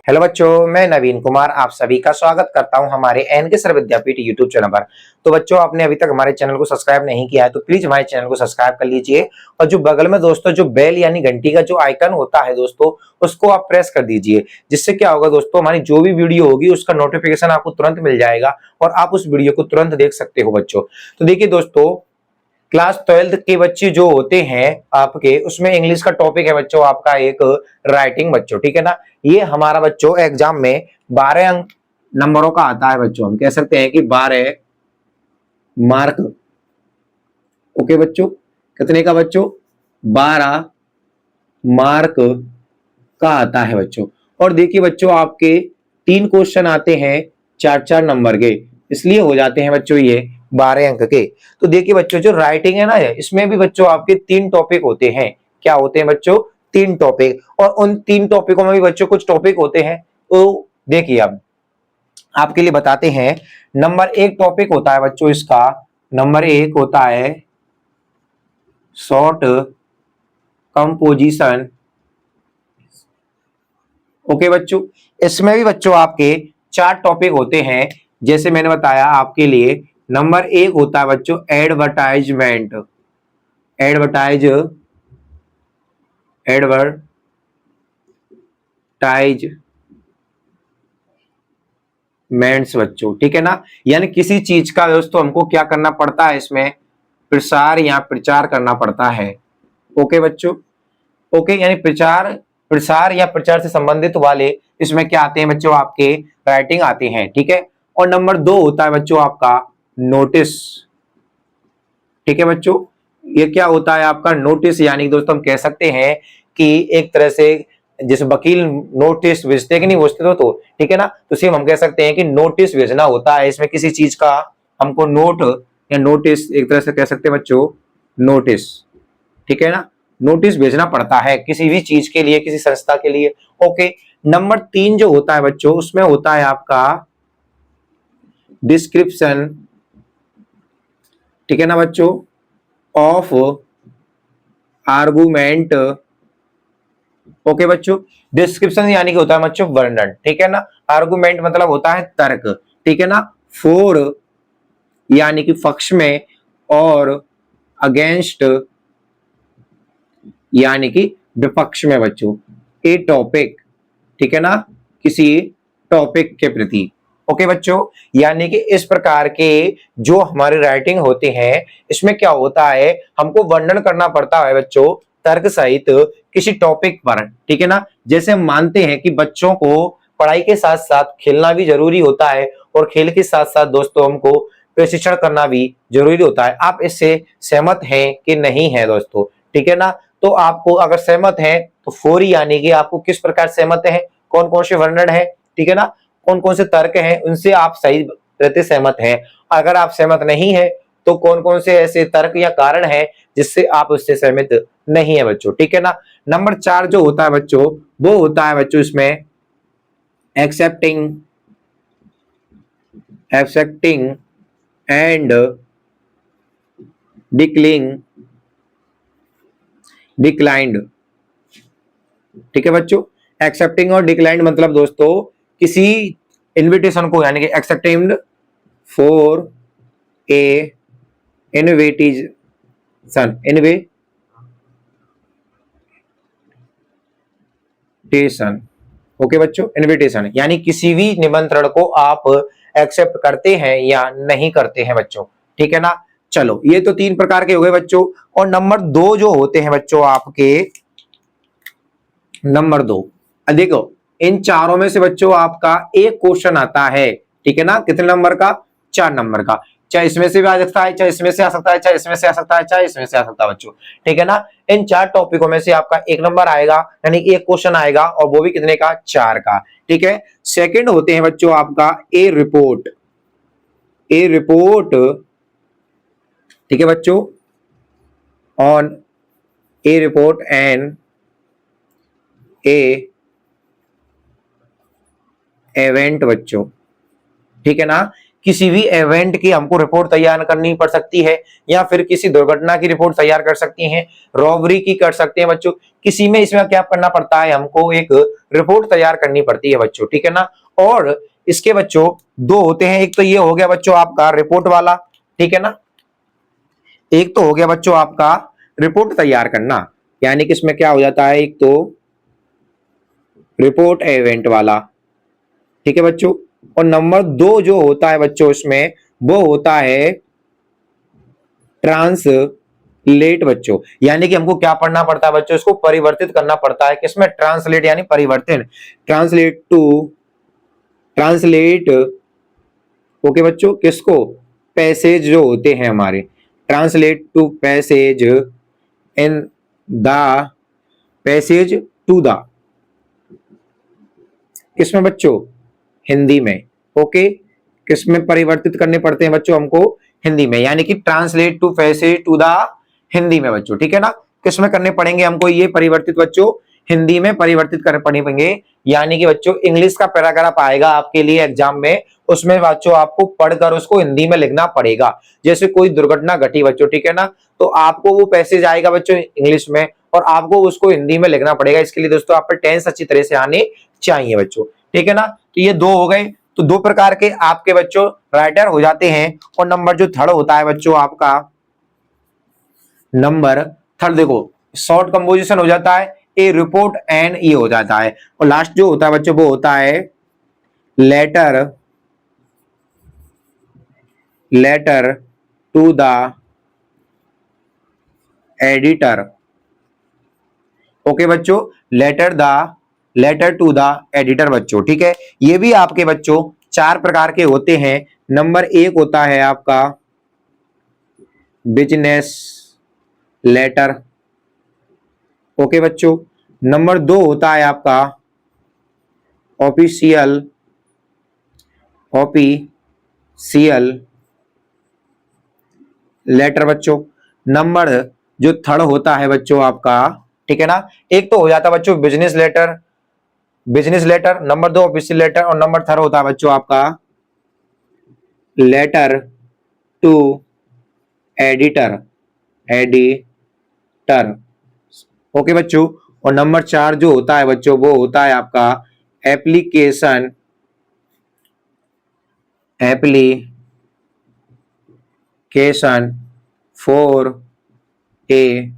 Hello बच्चों, मैं नवीन कुमार आप सभी का स्वागत करता हूं हमारे एन के सर विद्यापीठ यूट्यूब चैनल पर। तो बच्चों, आपने अभी तक हमारे चैनल को सब्सक्राइब नहीं किया है तो प्लीज हमारे चैनल को सब्सक्राइब कर लीजिए और जो बगल में दोस्तों जो बेल यानी घंटी का जो आइकन होता है दोस्तों, उसको आप प्रेस कर दीजिए। जिससे क्या होगा दोस्तों, हमारी जो भी वीडियो होगी उसका नोटिफिकेशन आपको तुरंत मिल जाएगा और आप उस वीडियो को तुरंत देख सकते हो बच्चों। तो देखिए दोस्तों, क्लास 12th के बच्चे जो होते हैं आपके, उसमें इंग्लिश का टॉपिक है बच्चों आपका एक राइटिंग बच्चों, ठीक है ना। ये हमारा बच्चों एग्जाम में 12 अंक नंबरों का आता है बच्चों। हम कह सकते हैं कि 12 मार्क। ओके बच्चों, कितने का बच्चों? 12 मार्क का आता है बच्चों। और देखिए बच्चों, आपके 3 क्वेश्चन आते हैं 4-4 नंबर के, इसलिए हो जाते हैं बच्चों ये 12 अंक के। तो देखिए बच्चों, जो राइटिंग है ना, इसमें भी बच्चों आपके 3 टॉपिक होते हैं। क्या होते हैं बच्चों? 3 टॉपिक। और उन 3 टॉपिकों में भी बच्चों कुछ टॉपिक होते हैं। तो देखिए, अब आपके लिए बताते हैं। नंबर 1 टॉपिक होता है बच्चों इसका, नंबर 1 होता है शॉर्ट कंपोजिशन। ओके बच्चों, इसमें भी बच्चों आपके 4 टॉपिक होते हैं। जैसे मैंने बताया आपके लिए, नंबर 1 होता है बच्चों एडवर्टाइजमेंट। एडवर्टाइज एडवर्टाइजमेंट्स बच्चों, ठीक है ना। यानी किसी चीज का दोस्तों हमको क्या करना पड़ता है, इसमें प्रसार या प्रचार करना पड़ता है। ओके बच्चों, ओके, यानी प्रचार, प्रसार या प्रचार से संबंधित वाले इसमें क्या आते हैं बच्चों? आपके राइटिंग आते हैं, ठीक है। और नंबर 2 होता है बच्चों आपका नोटिस, ठीक है बच्चों। ये क्या होता है आपका? नोटिस। यानी दोस्तों हम कह सकते हैं कि एक तरह से जैसे वकील नोटिस भेजते हैं कि नहीं भेजते तो ठीक है ना। तो सेम हम कह सकते हैं कि नोटिस भेजना होता है। इसमें किसी चीज का हमको नोट या नोटिस, एक तरह से कह सकते हैं बच्चों नोटिस, ठीक है ना। नोटिस भेजना पड़ता है किसी भी चीज के लिए, किसी संस्था के लिए। ओके, नंबर 3 जो होता है बच्चों, उसमें होता है आपका डिस्क्रिप्शन, ठीक है ना बच्चों, ऑफ आर्गुमेंट। ओके बच्चों, डिस्क्रिप्शन यानी कि होता है बच्चों वर्णन, ठीक है ना। आर्गुमेंट मतलब होता है तर्क, ठीक है ना। फोर यानी कि पक्ष में, और अगेंस्ट यानी कि विपक्ष में बच्चों। ए टॉपिक, ठीक है ना, किसी टॉपिक के प्रति। ओके बच्चों, यानी कि इस प्रकार के जो हमारे राइटिंग होते हैं, इसमें क्या होता है, हमको वर्णन करना पड़ता है बच्चों तर्क सहित किसी टॉपिक पर, ठीक है ना। जैसे हम मानते हैं कि बच्चों को पढ़ाई के साथ साथ खेलना भी जरूरी होता है और खेल के साथ साथ दोस्तों हमको प्रशिक्षण करना भी जरूरी होता है। आप इससे सहमत हैं कि नहीं है दोस्तों? ठीक है ना। तो आपको अगर सहमत हैं तो फोरी यानी कि आपको किस प्रकार सहमत है, कौन कौन से वर्णन है, ठीक है ना, कौन कौन से तर्क हैं, उनसे आप सही रहते सहमत हैं। अगर आप सहमत नहीं है तो कौन कौन से ऐसे तर्क या कारण है जिससे आप उससे सहमत नहीं है बच्चों, ठीक है ना। नंबर 4 जो होता है बच्चों, वो होता है बच्चों इसमें एक्सेप्टिंग, एक्सेप्टिंग एंड डिक्लिंग, डिक्लाइंड, ठीक है बच्चों। एक्सेप्टिंग और डिक्लाइंड मतलब दोस्तों किसी इनविटेशन को, यानी कि accepted for a invitation, invitation. Okay बच्चों, इनविटेशन यानी किसी भी निमंत्रण को आप एक्सेप्ट करते हैं या नहीं करते हैं बच्चों, ठीक है ना। चलो, ये तो 3 प्रकार के हो गए बच्चों। और नंबर 2 जो होते हैं बच्चों आपके, नंबर 2, देखो इन चारों में से बच्चों आपका एक क्वेश्चन आता है, ठीक है ना। कितने नंबर का? 4 नंबर का। चाहे इसमें से भी आ सकता है, चाहे इसमें से आ सकता है, चाहे इसमें से आ सकता है, चाहे इसमें से आ सकता है बच्चों, ठीक है ना। इन 4 टॉपिकों में से आपका एक नंबर आएगा, यानी एक क्वेश्चन आएगा, और वो भी कितने का? 4 का, ठीक है। सेकंड होते हैं बच्चों आपका ए रिपोर्ट, ए रिपोर्ट, ठीक है बच्चों, on A report and A event बच्चों, ठीक है ना। किसी भी इवेंट की हमको रिपोर्ट तैयार करनी पड़ सकती है, या फिर किसी दुर्घटना की रिपोर्ट तैयार कर सकती हैं, रॉबरी की कर सकते हैं बच्चों। किसी में इसमें क्या करना पड़ता है, हमको एक रिपोर्ट तैयार करनी पड़ती है बच्चों, ठीक है ना। और इसके बच्चों दो होते हैं, एक तो ये हो गया बच्चों आपका रिपोर्ट वाला, ठीक है ना। एक तो हो गया बच्चों आपका रिपोर्ट तैयार करना, यानी कि इसमें क्या हो जाता है, एक तो रिपोर्ट इवेंट वाला, ठीक है बच्चों। और नंबर दो जो होता है बच्चों इसमें, वो होता है ट्रांसलेट बच्चों, यानी कि हमको क्या पढ़ना पड़ता है बच्चों, इसको परिवर्तित करना पड़ता है। किसमें, ट्रांसलेट यानी परिवर्तन, ट्रांसलेट ओके बच्चों, किसको, पैसेज जो होते हैं हमारे, translate to passage in the passage to the, किसमें बच्चों, हिंदी में। ओके, किसमें परिवर्तित करने पड़ते हैं बच्चों हमको, हिंदी में, यानी कि translate to passage to the Hindi में बच्चों, ठीक है ना। किसमें करने पड़ेंगे हमको ये परिवर्तित बच्चों, हिंदी में परिवर्तित करने पड़ेंगे। यानी कि बच्चों इंग्लिश का पैराग्राफ आएगा आपके लिए एग्जाम में, उसमें बच्चों आपको पढ़कर उसको हिंदी में लिखना पड़ेगा। जैसे कोई दुर्घटना घटी बच्चों, ठीक है ना, तो आपको वो पैसेज आएगा बच्चों इंग्लिश में और आपको उसको हिंदी में लिखना पड़ेगा। इसके लिए दोस्तों आप पर टेंस अच्छी तरह से आने चाहिए बच्चों, ठीक है ना। तो ये दो हो गए, तो दो प्रकार के आपके बच्चों राइटर हो जाते हैं। और नंबर जो थर्ड होता है बच्चों आपका, नंबर थर्ड देखो शॉर्ट कंपोजिशन हो जाता है, ए रिपोर्ट एंड ये हो जाता है। और लास्ट जो होता है बच्चों वो होता है letter to the editor. Okay बच्चों, लेटर टू द एडिटर बच्चों, ठीक है। ये भी आपके बच्चों चार प्रकार के होते हैं। नंबर एक होता है आपका बिजनेस लेटर, ओके बच्चों। नंबर दो होता है आपका ऑफिशियल लेटर बच्चों। नंबर जो थर्ड होता है बच्चों आपका, ठीक है ना, एक तो हो जाता है बच्चों बिजनेस लेटर, नंबर दो ऑफिशियल लेटर, और नंबर थर्ड होता है बच्चों आपका लेटर टू एडिटर। ओके बच्चों। और नंबर चार जो होता है बच्चों वो होता है आपका एप्लीकेशन फॉर ए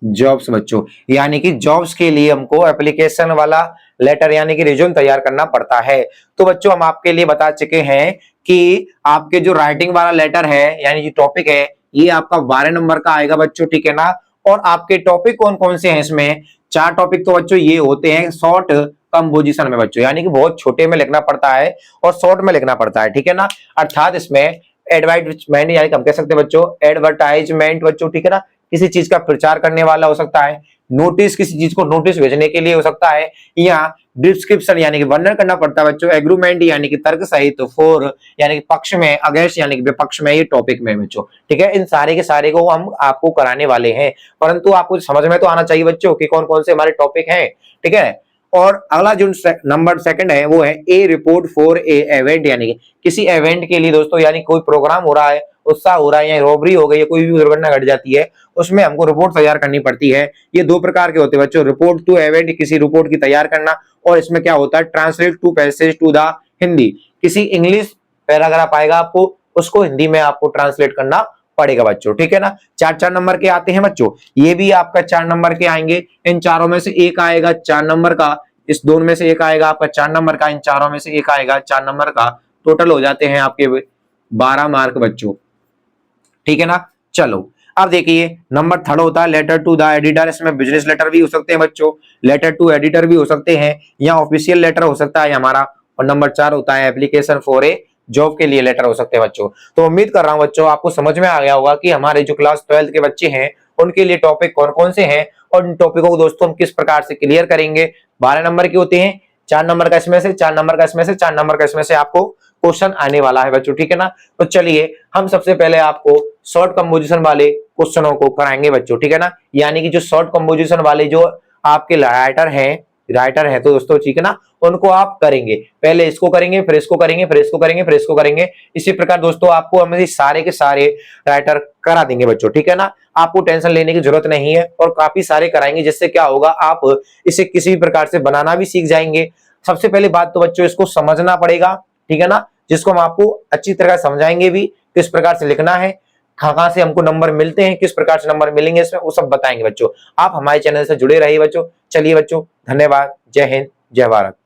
जॉब्स बच्चों, यानी कि जॉब्स के लिए हमको एप्लीकेशन वाला लेटर यानी कि रिज्यूम तैयार करना पड़ता है। तो बच्चों हम आपके लिए बता चुके हैं कि आपके जो राइटिंग वाला लेटर है यानी जो टॉपिक है ये आपका 12 नंबर का आएगा बच्चों, ठीक है ना। और आपके टॉपिक कौन कौन से हैं इसमें, चार टॉपिक तो बच्चों ये होते हैं शॉर्ट कंपोजिशन में बच्चों, यानी कि बहुत छोटे में लिखना पड़ता है और शॉर्ट में लिखना पड़ता है, ठीक है ना। अर्थात इसमें एडवर्टाइजमेंट यानी कि हम कह सकते हैं बच्चों एडवर्टाइजमेंट बच्चों, ठीक है ना, किसी चीज का प्रचार करने वाला हो सकता है, नोटिस किसी चीज को नोटिस भेजने के लिए हो सकता है, या डिस्क्रिप्शन यानी कि वर्णन करना पड़ता है बच्चों, एग्रीमेंट यानी कि तर्क सहित, फॉर यानी कि पक्ष में, अगेंस्ट यानी कि विपक्ष में, ये टॉपिक में बच्चों, ठीक है। इन सारे के सारे को हम आपको कराने वाले हैं, परंतु आपको समझ में तो आना चाहिए बच्चों कि कौन कौन से हमारे टॉपिक हैं, ठीक है। और अगला जो नंबर सेकंड है वो है ए रिपोर्ट फॉर ए इवेंट, यानी कि किसी इवेंट के लिए दोस्तों, यानी कोई प्रोग्राम हो रहा है, उत्साह हो रहा है, या रॉबरी हो गई है, कोई भी दुर्घटना घट जाती है, उसमें हमको रिपोर्ट तैयार करनी पड़ती है। ये दो प्रकार के होते हैं बच्चों, रिपोर्ट टू इवेंट किसी रिपोर्ट की तैयार करना, और इसमें क्या होता है translate to passage to the Hindi, किसी इंग्लिश पैराग्राफ आएगा आपको उसको हिंदी में आपको ट्रांसलेट करना पड़ेगा बच्चों, ठीक है ना। चार चार नंबर के आते हैं बच्चों, ये भी आपका 4 नंबर के आएंगे। इन चारों में से एक आएगा 4 नंबर का, इस दोनों में से एक आएगा आपका 4 नंबर का, इन चारों में से एक आएगा 4 नंबर का, टोटल हो जाते हैं आपके 12 मार्क बच्चों, ठीक है ना। चलो अब देखिए नंबर थर्ड होता है लेटर टू द एडिटर, इसमें बिजनेस लेटर भी हो सकते हैं बच्चों, लेटर टू एडिटर भी हो सकते हैं, या ऑफिशियल लेटर हो सकता है हमारा। और नंबर 4 होता है एप्लीकेशन फॉर ए जॉब के लिए लेटर हो सकते हैं बच्चों। तो उम्मीद कर रहा हूं बच्चों आपको समझ में आ गया होगा कि हमारे जो क्लास 12 के बच्चे हैं उनके लिए टॉपिक कौन कौन से हैं, और इन टॉपिकों को दोस्तों हम किस प्रकार से क्लियर करेंगे। 12 नंबर के होते हैं, 4 नंबर का इसमें से, 4 नंबर का इसमें से, 4 नंबर का इसमें से आपको क्वेश्चन आने वाला है बच्चों, ठीक है ना। तो चलिए हम सबसे पहले आपको शॉर्ट कंपोजिशन वाले क्वेश्चनों को कराएंगे बच्चों, ठीक है ना। यानी कि जो शॉर्ट कंपोजिशन वाले जो आपके राइटर हैं, राइटर है तो दोस्तों ठीक है ना, उनको आप करेंगे, पहले इसको करेंगे, फिर इसको करेंगे, फिर इसको करेंगे, फिर इसको करेंगे। इसी प्रकार दोस्तों आपको हम सारे के सारे राइटर करा देंगे बच्चों, ठीक है ना। आपको टेंशन लेने की जरूरत नहीं है और काफी सारे कराएंगे, जिससे क्या होगा आप इसे किसी भी प्रकार से बनाना भी सीख जाएंगे। सबसे पहली बात तो बच्चों इसको समझना पड़ेगा, ठीक है ना, जिसको हम आपको अच्छी तरह समझाएंगे भी, किस प्रकार से लिखना है, कहां से हमको नंबर मिलते हैं, किस प्रकार से नंबर मिलेंगे इसमें, वो सब बताएंगे बच्चों। आप हमारे चैनल से जुड़े रहिए बच्चों। चलिए बच्चों, धन्यवाद। जय हिंद, जय भारत।